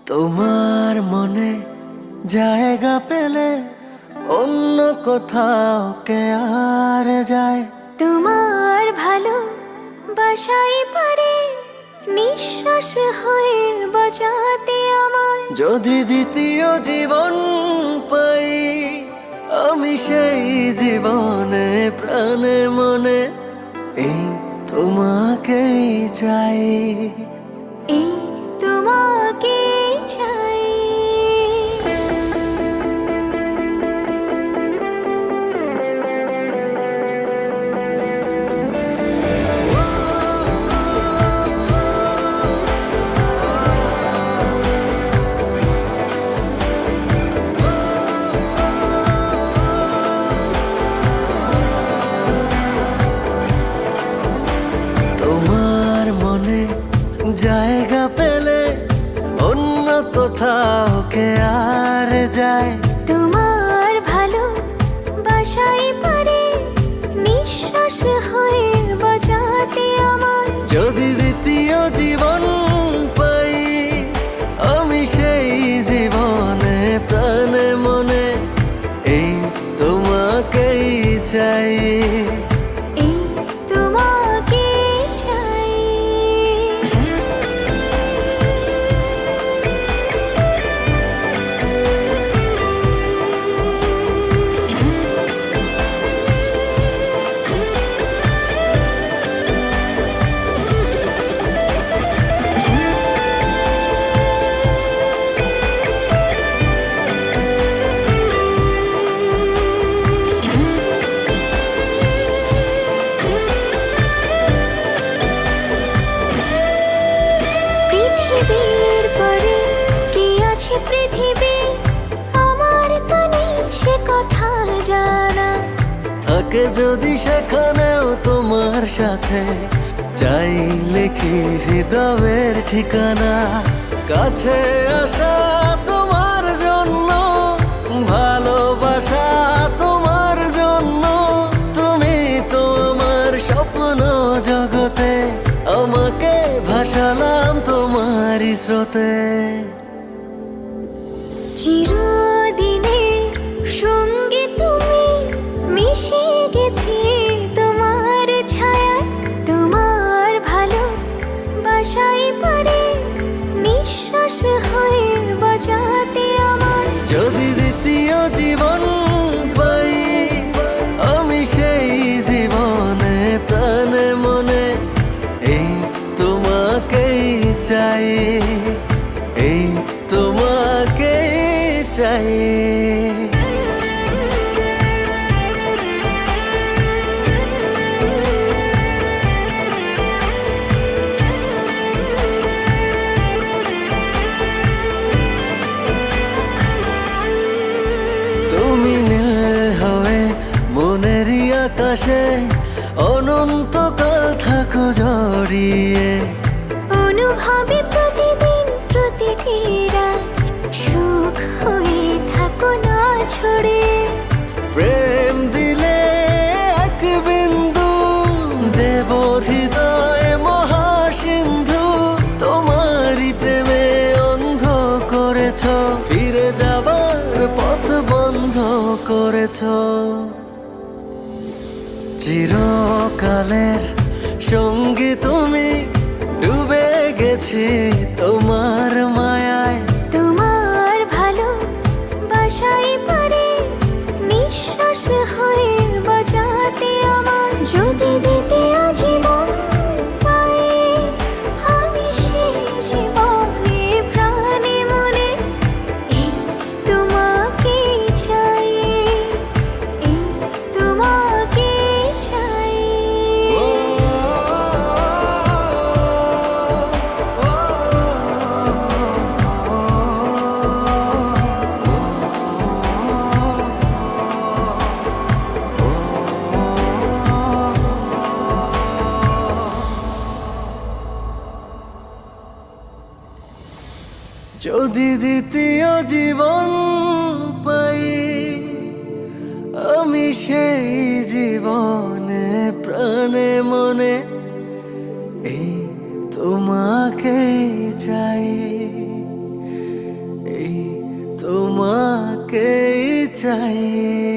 তোমার মনে জায়গা পেলে অন্য কোথাও কে আর যায়। তোমার ভালো বাসাই পারে নিঃশ্বাস হয়ে বাঁচাতে আমার। যদি দ্বিতীয় জীবন পাই আমি সেই জীবনে প্রাণে মনে এই তোমাকেই চাই। এই তোমাকে চাই। তোমার মনে জায়গা পেলে অন্য কোথাও কে আর যায়। তোমার ভালো বাসাই পারে নিঃশ্বাস হয়ে বাঁচাতে আমার। যদি দ্বিতীয় জীবন পাই আমি সেই জীবনে প্রাণে মনে এই তোমাকেই চাই। এই তোমাকে চাই। পৃথিবীর পরে কি আছে পৃথিবী আমার তো নেই সে কথা জানা। থাকে যদি সেখানেও তোমার সাথে চাই লিখি হৃদয়ের ঠিকানা। কাছে আসা তোমার জন্য ভালোবাসা তোমার জন্য তুমি তো আমার স্বপ্ন জগতে আমাকে ভাসালাম তোমারই স্রোতে। চিরদিনের সঙ্গে তুমি মিশে গেছি তোমার ছায়া। তোমার ভালো বাসাই পারে নিঃশ্বাস হয়ে বাঁচাতে আমার। যদি দ্বিতীয় জীবন পাই আমি সেই জীবনে প্রাণে মনে এই তোমাকেই চাই। এই তোমাকেই চাই। তুমি নীল হয়ে মনেরই আকাশে অনন্তকাল থাকো জড়িয়ে। অনুভবে প্রতিদিন প্রতিটি রাত সুখ হয়ে থাকো না ছড়ে। প্রেম দিলে এক বিন্দু দেব হৃদয় মহাসিন্ধু। তোমারই প্রেমে অন্ধ করেছ ফিরে যাবার পথ বন্ধ করেছ। চিরকালের সঙ্গী তুমি ডুবে গেছি তোমার মায়ায়। তোমার ভালো বাসাই পারে নিঃশ্বাস হয়ে বাঁচাতে আমার। যদি দ্বিতীয় জীবন পাই আমি সেই জীবনে প্রাণে মনে এই তোমাকে চাই। এই তোমাকে চাই। যদি দ্বিতীয় জীবন পাই আমি সেই জীবনে প্রাণে মনে এই তোমাকেই চাই। তোমাকেই চাই।